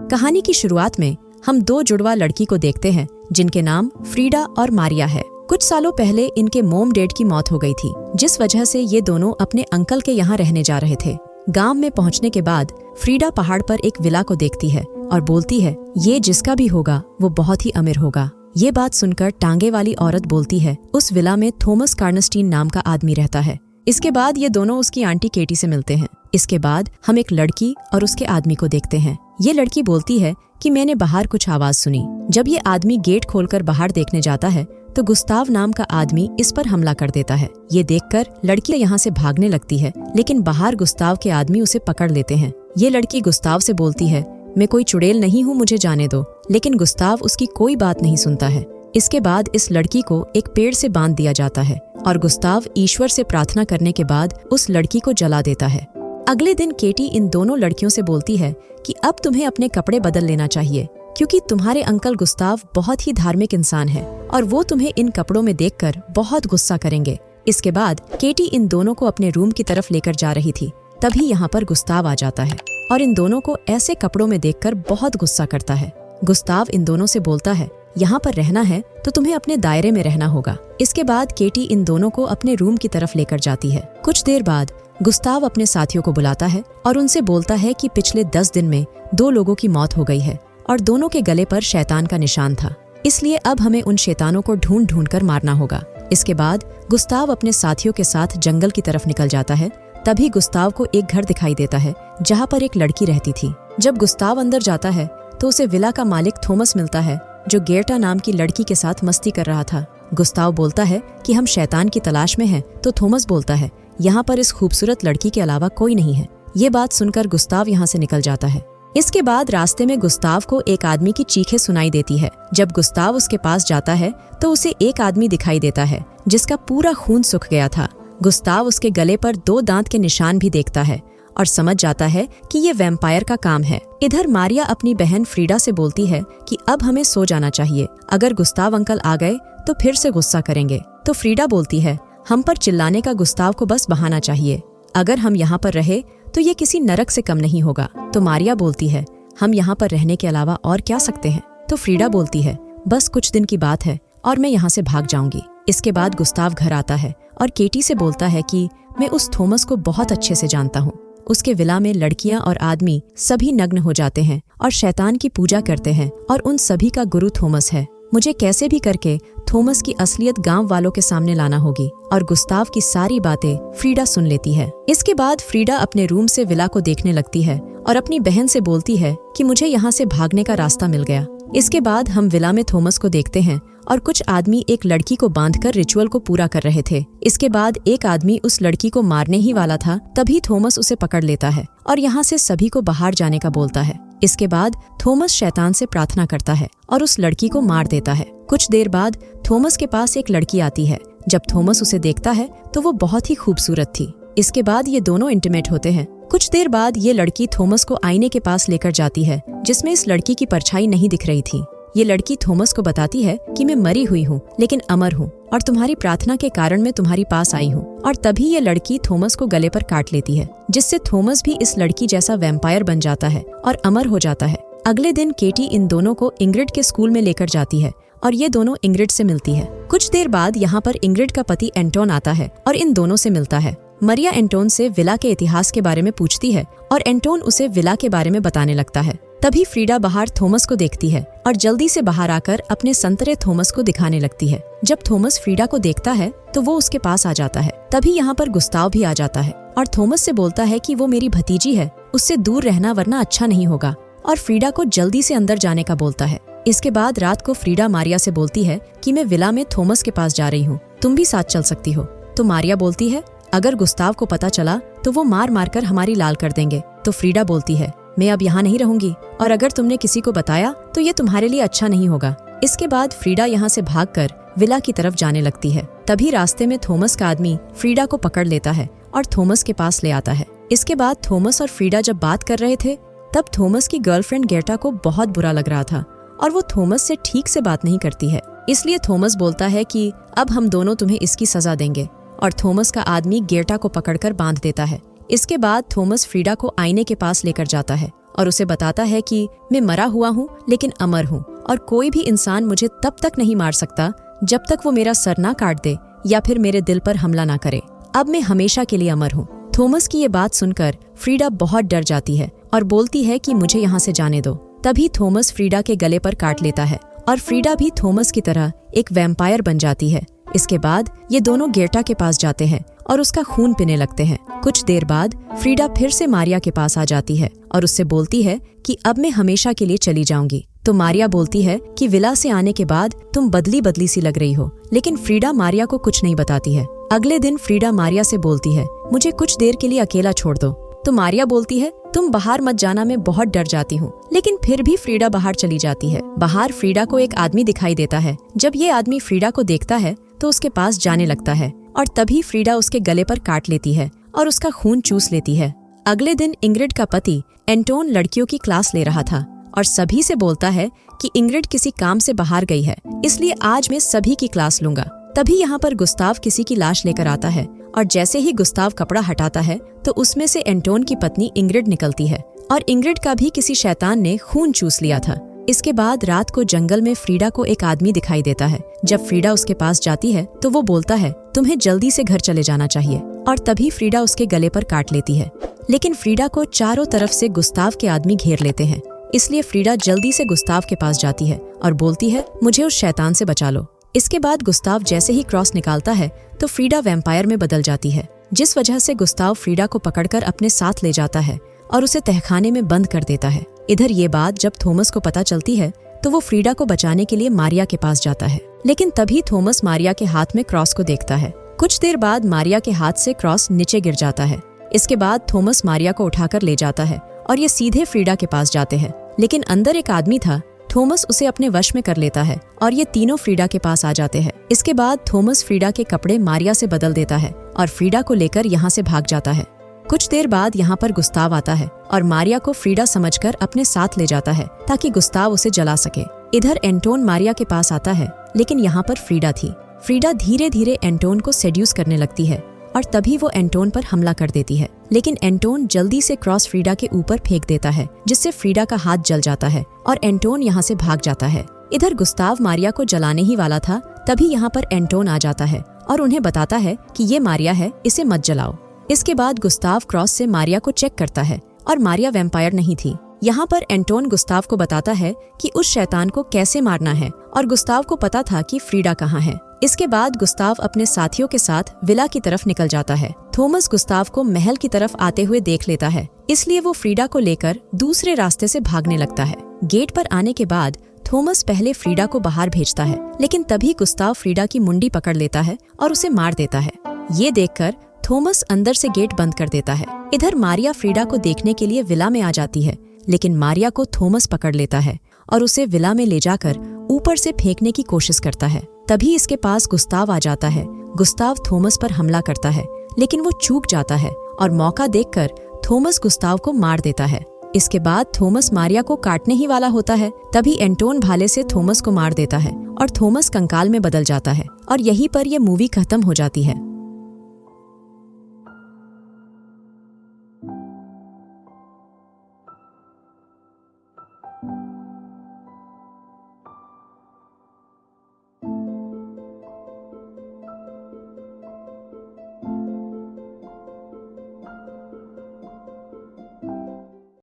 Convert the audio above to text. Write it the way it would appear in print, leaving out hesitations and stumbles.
कहानी की शुरुआत में हम दो जुड़वा लड़की को देखते हैं जिनके नाम फ्रीडा और मारिया है। कुछ सालों पहले इनके मॉम डैड की मौत हो गई थी, जिस वजह से ये दोनों अपने अंकल के यहाँ रहने जा रहे थे। गांव में पहुंचने के बाद फ्रीडा पहाड़ पर एक विला को देखती है और बोलती है, ये जिसका भी होगा वो बहुत ही अमीर होगा। ये बात सुनकर टांगे वाली औरत बोलती है, उस विला में थॉमस कार्नस्टीन नाम का आदमी रहता है। इसके बाद ये दोनों उसकी आंटी केटी से मिलते हैं। इसके बाद हम एक लड़की और उसके आदमी को देखते हैं। ये लड़की बोलती है कि मैंने बाहर कुछ आवाज सुनी। जब ये आदमी गेट खोलकर बाहर देखने जाता है तो गुस्ताव नाम का आदमी इस पर हमला कर देता है। ये देखकर लड़की यहाँ से भागने लगती है, लेकिन बाहर गुस्ताव के आदमी उसे पकड़ लेते हैं। ये लड़की गुस्ताव से बोलती है, मैं कोई चुड़ैल नहीं हूँ, मुझे जाने दो। लेकिन गुस्ताव उसकी कोई बात नहीं सुनता है। इसके बाद इस लड़की को एक पेड़ से बांध दिया जाता है और गुस्ताव ईश्वर से प्रार्थना करने के बाद उस लड़की को जला देता है। अगले दिन केटी इन दोनों लड़कियों से बोलती है कि अब तुम्हें अपने कपड़े बदल लेना चाहिए, क्योंकि तुम्हारे अंकल गुस्ताव बहुत ही धार्मिक इंसान है और वो तुम्हें इन कपड़ों में देखकर बहुत गुस्सा करेंगे। इसके बाद केटी इन दोनों को अपने रूम की तरफ लेकर जा रही थी, तभी यहाँ पर गुस्ताव आ जाता है और इन दोनों को ऐसे कपड़ों में देखकर बहुत गुस्सा करता है। गुस्ताव इन दोनों से बोलता है, यहाँ पर रहना है तो तुम्हें अपने दायरे में रहना होगा। इसके बाद केटी इन दोनों को अपने रूम की तरफ लेकर जाती है। कुछ देर बाद गुस्ताव अपने साथियों को बुलाता है और उनसे बोलता है कि पिछले 10 दिन में 2 लोगों की मौत हो गई है और दोनों के गले पर शैतान का निशान था, इसलिए अब हमें उन शैतानों को ढूंढ ढूंढ कर मारना होगा। इसके बाद गुस्ताव अपने साथियों के साथ जंगल की तरफ निकल जाता है। तभी गुस्ताव को एक घर दिखाई देता है जहाँ पर एक लड़की रहती थी। जब गुस्ताव अंदर जाता है तो उसे विला का मालिक थॉमस मिलता है, जो गेर्टा नाम की लड़की के साथ मस्ती कर रहा था। गुस्ताव बोलता है कि हम शैतान की तलाश में हैं, तो थॉमस बोलता है, यहाँ पर इस खूबसूरत लड़की के अलावा कोई नहीं है। ये बात सुनकर गुस्ताव यहाँ से निकल जाता है। इसके बाद रास्ते में गुस्ताव को एक आदमी की चीखें सुनाई देती है। जब गुस्ताव उसके पास जाता है तो उसे एक आदमी दिखाई देता है जिसका पूरा खून सूख गया था। गुस्ताव उसके गले पर 2 दांत के निशान भी देखता है और समझ जाता है कि ये वैम्पायर का काम है। इधर मारिया अपनी बहन फ्रीडा से बोलती है कि अब हमें सो जाना चाहिए, अगर गुस्ताव अंकल आ गए तो फिर से गुस्सा करेंगे। तो फ्रीडा बोलती है, हम पर चिल्लाने का गुस्ताव को बस बहाना चाहिए, अगर हम यहाँ पर रहे तो ये किसी नरक से कम नहीं होगा। तो मारिया बोलती है, हम यहाँ पर रहने के अलावा और क्या सकते हैं। तो फ्रीडा बोलती है, बस कुछ दिन की बात है और मैं यहाँ से भाग जाऊंगी। इसके बाद गुस्ताव घर आता है और केटी से बोलता है कि मैं उस थॉमस को बहुत अच्छे से जानता हूँ। उसके विला में लड़कियां और आदमी सभी नग्न हो जाते हैं और शैतान की पूजा करते हैं और उन सभी का गुरु थॉमस है। मुझे कैसे भी करके थॉमस की असलियत गांव वालों के सामने लाना होगी। और गुस्ताव की सारी बातें फ्रीडा सुन लेती है। इसके बाद फ्रीडा अपने रूम से विला को देखने लगती है और अपनी बहन से बोलती है कि मुझे यहाँ से भागने का रास्ता मिल गया। इसके बाद हम विला में थॉमस को देखते हैं और कुछ आदमी एक लड़की को बांधकर रिचुअल को पूरा कर रहे थे। इसके बाद एक आदमी उस लड़की को मारने ही वाला था, तभी थॉमस उसे पकड़ लेता है और यहाँ से सभी को बाहर जाने का बोलता है। इसके बाद थॉमस शैतान से प्रार्थना करता है और उस लड़की को मार देता है। कुछ देर बाद थॉमस के पास एक लड़की आती है। जब थॉमस उसे देखता है तो वो बहुत ही खूबसूरत थी। इसके बाद ये दोनों इंटीमेट होते हैं। कुछ देर बाद ये लड़की थॉमस को आईने के पास लेकर जाती है, जिसमें इस लड़की की परछाई नहीं दिख रही थी। ये लड़की थॉमस को बताती है कि मैं मरी हुई हूँ लेकिन अमर हूँ और तुम्हारी प्रार्थना के कारण मैं तुम्हारी पास आई हूँ। और तभी ये लड़की थॉमस को गले पर काट लेती है, जिससे थॉमस भी इस लड़की जैसा वैम्पायर बन जाता है और अमर हो जाता है। अगले दिन केटी इन दोनों को इंग्रिड के स्कूल में लेकर जाती है और ये दोनों इंग्रिड से मिलती है। कुछ देर बाद यहाँ पर इंग्रिड का पति एंटोन आता है और इन दोनों से मिलता है। मरिया एंटोन से विला के इतिहास के बारे में पूछती है और एंटोन उसे विला के बारे में बताने लगता है। तभी फ्रीडा बाहर थॉमस को देखती है और जल्दी से बाहर आकर अपने संतरे थॉमस को दिखाने लगती है। जब थॉमस फ्रीडा को देखता है तो वो उसके पास आ जाता है। तभी यहाँ पर गुस्ताव भी आ जाता है और थॉमस से बोलता है कि वो मेरी भतीजी है, उससे दूर रहना वरना अच्छा नहीं होगा, और फ्रीडा को जल्दी से अंदर जाने का बोलता है। इसके बाद रात को फ्रीडा मारिया से बोलती है कि मैं विला में थॉमस के पास जा रही हूँ, तुम भी साथ चल सकती हो। तो मारिया बोलती है, अगर गुस्ताव को पता चला तो वो मार मार कर हमारी लाल कर देंगे। तो फ्रीडा बोलती है, मैं अब यहाँ नहीं रहूंगी और अगर तुमने किसी को बताया तो ये तुम्हारे लिए अच्छा नहीं होगा। इसके बाद फ्रीडा यहाँ से भागकर विला की तरफ जाने लगती है। तभी रास्ते में थॉमस का आदमी फ्रीडा को पकड़ लेता है और थॉमस के पास ले आता है। इसके बाद थॉमस और फ्रीडा जब बात कर रहे थे तब थॉमस की गर्लफ्रेंड गेर्टा को बहुत बुरा लग रहा था और वो थॉमस से ठीक से बात नहीं करती है। इसलिए थॉमस बोलता है कि अब हम दोनों तुम्हें इसकी सजा देंगे और थॉमस का आदमी गेर्टा को पकड़कर बांध देता है। इसके बाद थॉमस फ्रीडा को आईने के पास लेकर जाता है और उसे बताता है कि मैं मरा हुआ हूँ लेकिन अमर हूँ और कोई भी इंसान मुझे तब तक नहीं मार सकता जब तक वो मेरा सर ना काट दे या फिर मेरे दिल पर हमला ना करे। अब मैं हमेशा के लिए अमर हूँ। थॉमस की ये बात सुनकर फ्रीडा बहुत डर जाती है और बोलती है कि मुझे यहाँ से जाने दो। तभी थॉमस फ्रीडा के गले पर काट लेता है और फ्रीडा भी थॉमस की तरह एक वैम्पायर बन जाती है। इसके बाद ये दोनों गेर्टा के पास जाते हैं और उसका खून पीने लगते हैं। कुछ देर बाद फ्रीडा फिर से मारिया के पास आ जाती है और उससे बोलती है कि अब मैं हमेशा के लिए चली जाऊंगी। तो मारिया बोलती है कि विला से आने के बाद तुम बदली बदली सी लग रही हो, लेकिन फ्रीडा मारिया को कुछ नहीं बताती है। अगले दिन फ्रीडा मारिया से बोलती है, मुझे कुछ देर के लिए अकेला छोड़ दो। तो मारिया बोलती है, तुम बाहर मत जाना, मैं बहुत डर जाती हूँ। लेकिन फिर भी फ्रीडा बाहर चली जाती है। बाहर फ्रीडा को एक आदमी दिखाई देता है। जब ये आदमी फ्रीडा को देखता है तो उसके पास जाने लगता है और तभी फ्रीडा उसके गले पर काट लेती है और उसका खून चूस लेती है। अगले दिन इंग्रिड का पति एंटोन लड़कियों की क्लास ले रहा था और सभी से बोलता है कि इंग्रिड किसी काम से बाहर गई है, इसलिए आज मैं सभी की क्लास लूंगा। तभी यहाँ पर गुस्ताव किसी की लाश लेकर आता है और जैसे ही गुस्ताव कपड़ा हटाता है तो उसमें से एंटोन की पत्नी इंग्रिड निकलती है और इंग्रिड का भी किसी शैतान ने खून चूस लिया था। इसके बाद रात को जंगल में फ्रीडा को एक आदमी दिखाई देता है। जब फ्रीडा उसके पास जाती है तो वो बोलता है, तुम्हें जल्दी से घर चले जाना चाहिए, और तभी फ्रीडा उसके गले पर काट लेती है। लेकिन फ्रीडा को चारों तरफ से गुस्ताव के आदमी घेर लेते हैं, इसलिए फ्रीडा जल्दी से गुस्ताव के पास जाती है और बोलती है, मुझे उस शैतान से बचा लो। इसके बाद गुस्ताव जैसे ही क्रॉस निकालता है तो फ्रीडा वैम्पायर में बदल जाती है, जिस वजह से गुस्ताव फ्रीडा को पकड़कर अपने साथ ले जाता है और उसे तहखाने में बंद कर देता है। इधर ये बात जब थॉमस को पता चलती है तो वो फ्रीडा को बचाने के लिए मारिया के पास जाता है। लेकिन तभी थॉमस मारिया के हाथ में क्रॉस को देखता है। कुछ देर बाद मारिया के हाथ से क्रॉस नीचे गिर जाता है। इसके बाद थॉमस मारिया को उठाकर ले जाता है और ये सीधे फ्रीडा के पास जाते हैं। लेकिन अंदर एक आदमी था। थॉमस उसे अपने वश में कर लेता है और ये तीनों फ्रीडा के पास आ जाते हैं। इसके बाद थॉमस फ्रीडा के कपड़े मारिया से बदल देता है और फ्रीडा को लेकर यहाँ से भाग जाता है। कुछ देर बाद यहाँ पर गुस्ताव आता है और मारिया को फ्रीडा समझकर अपने साथ ले जाता है ताकि गुस्ताव उसे जला सके। इधर एंटोन मारिया के पास आता है, लेकिन यहाँ पर फ्रीडा थी। फ्रीडा धीरे धीरे एंटोन को सेड्यूस करने लगती है और तभी वो एंटोन पर हमला कर देती है। लेकिन एंटोन जल्दी से क्रॉस फ्रीडा के ऊपर फेंक देता है, जिससे फ्रीडा का हाथ जल जाता है और एंटोन यहाँ से भाग जाता है। इधर गुस्ताव मारिया को जलाने ही वाला था, तभी यहाँ पर एंटोन आ जाता है और उन्हें बताता है कि ये मारिया है, इसे मत जलाओ। इसके बाद गुस्ताव क्रॉस से मारिया को चेक करता है और मारिया वैम्पायर नहीं थी। यहाँ पर एंटोन गुस्ताव को बताता है कि उस शैतान को कैसे मारना है और गुस्ताव को पता था कि फ्रीडा कहाँ है। इसके बाद गुस्ताव अपने साथियों के साथ विला की तरफ निकल जाता है। थॉमस गुस्ताव को महल की तरफ आते हुए देख लेता है, इसलिए वो फ्रीडा को लेकर दूसरे रास्ते से भागने लगता है। गेट पर आने के बाद थॉमस पहले फ्रीडा को बाहर भेजता है, लेकिन तभी गुस्ताव फ्रीडा की मुंडी पकड़ लेता है और उसे मार देता है। ये देखकर थॉमस अंदर से गेट बंद कर देता है। इधर मारिया फ्रीडा को देखने के लिए विला में आ जाती है, लेकिन मारिया को थॉमस पकड़ लेता है और उसे विला में ले जाकर ऊपर से फेंकने की कोशिश करता है। तभी इसके पास गुस्ताव आ जाता है। गुस्ताव थॉमस पर हमला करता है, लेकिन वो चूक जाता है और मौका देखकर थॉमस गुस्ताव को मार देता है। इसके बाद थॉमस मारिया को काटने ही वाला होता है, तभी एंटोन भाले से थॉमस को मार देता है और थॉमस कंकाल में बदल जाता है और यहीं पर यह मूवी खत्म हो जाती है।